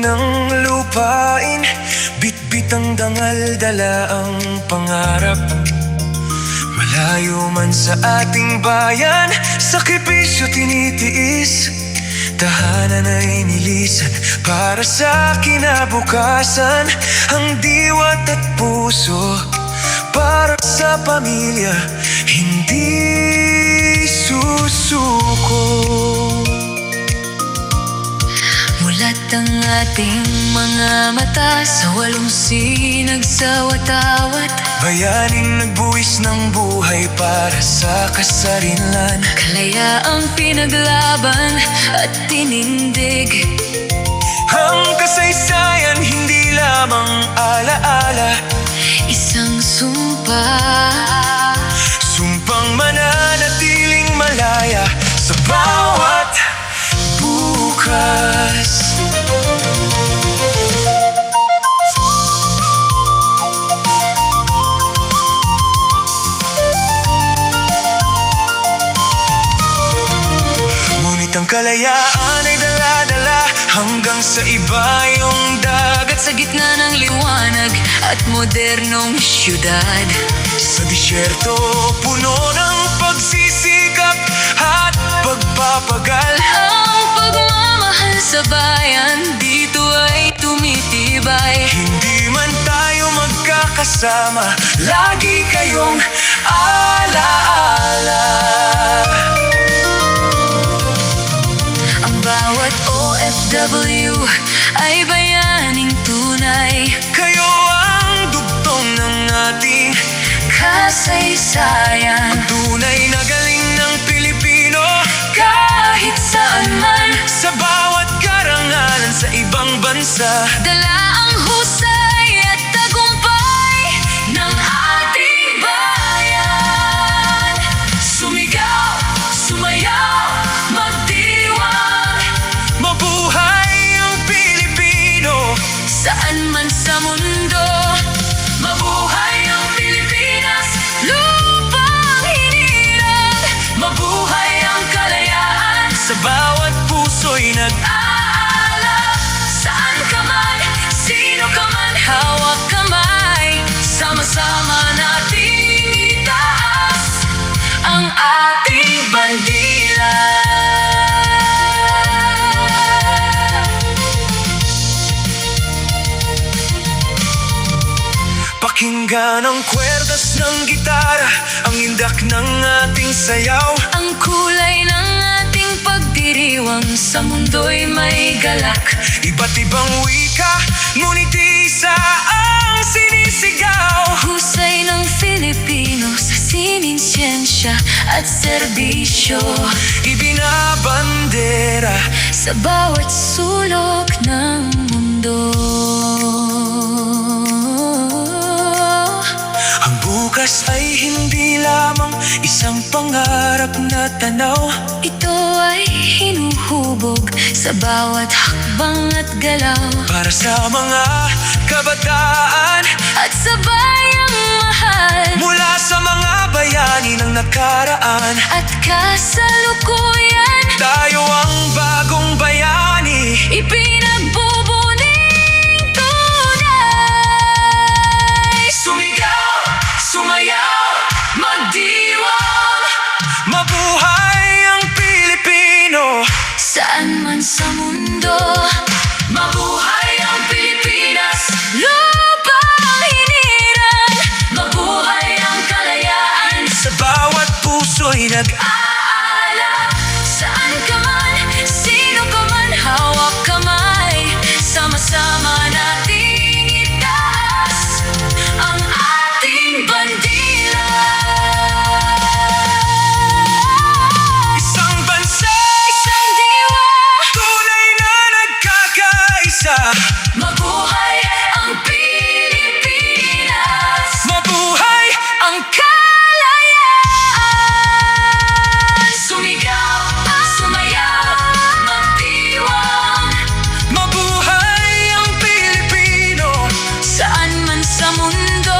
ng lupain, bitbit ang dangal, dala ang pangarap. Malayo man sa ating bayan, sakripisyo tinitiis, tahanan ay nilisan para sa kinabukasan. Ang diwat at puso para sa pamilya, hindi susuko. Mulat ang ating mga mata sa walong sinag sa watawat. Bayaning nagbuwis ng buhay para sa kasarinlan. Kalayaang pinaglaban at tinindig. Ang kasaysayan hindi lamang alaala, Isang sumpa, sumpang mananatiling malaya sa bawat bukas. Ngunit ang kalayaan ay dala-dala hanggang sa ibayong dagat. sa gitna ng liwanag at modernong syudad. Sa disyerto, puno ng pagsisikap at pagpapagal. Ang pagmamahal sa bayan dito ay tumitibay. Hindi man tayo magkakasama, lagi kayong alaala. Ang bawat OFW ay bayaning tunay. Kayo ang dugtong ng ating kasaysayan. ang tunay na galing ng Pilipino. Kahit saan man, Sa bawat karangalan sa ibang bansa, dala ang husay at tagumpay ng ating bayan. Sumigaw, sumayaw, magdiwang, mabuhay ang Pilipino. saan man sa mundo. Mabuhay ang Pilipinas, lupang hinirang. Mabuhay ang kalayaan, Sa bawat puso'y aala. Saan ka man, sino ka man, hawak kamay. Sama-sama nating itaas ang ating bandila. Pakinggan ang kwerdas ng gitara, ang indak ng ating sayaw. Ang kulay ng ating pagdiriwang sa mundo'y may galak. Iba't ibang wika, ngunit isa ang sinisigaw. Husay ng Filipino sa sininsyensya at serbisyo. Ibinabandera Sa bawat sulok ng mundo. ang bukas ay hindi lamang isang pangarap na tanaw. Ito ay hinuhubog sa bawat hakbang at galaw. Para sa mga kabataan, At sa bayang mahal mula sa mga bayani ng nakaraan, at kasalukuyan, tayo ang bagong bayani. ipinagbubuning tunay. Sumigaw, sumayaw, magdiwang, Mabuhay ang Pilipino. saan man sa mundo. Mabuhay ang Pilipinas, lupang hinirang. Mabuhay ang kalayaan, Sa bawat puso'y aala. Saan ka man, sino ka man, hawak kamay. Sama-sama nating itaas ang ating bandila. isang bansa, Isang diwa, tunay na nagkakaisa. mabuhay ang Pilipinas, Mabuhay ang kalayaan. Sumigaw, sumayaw, magdiwang, mabuhay ang Pilipino. saan man sa mundo.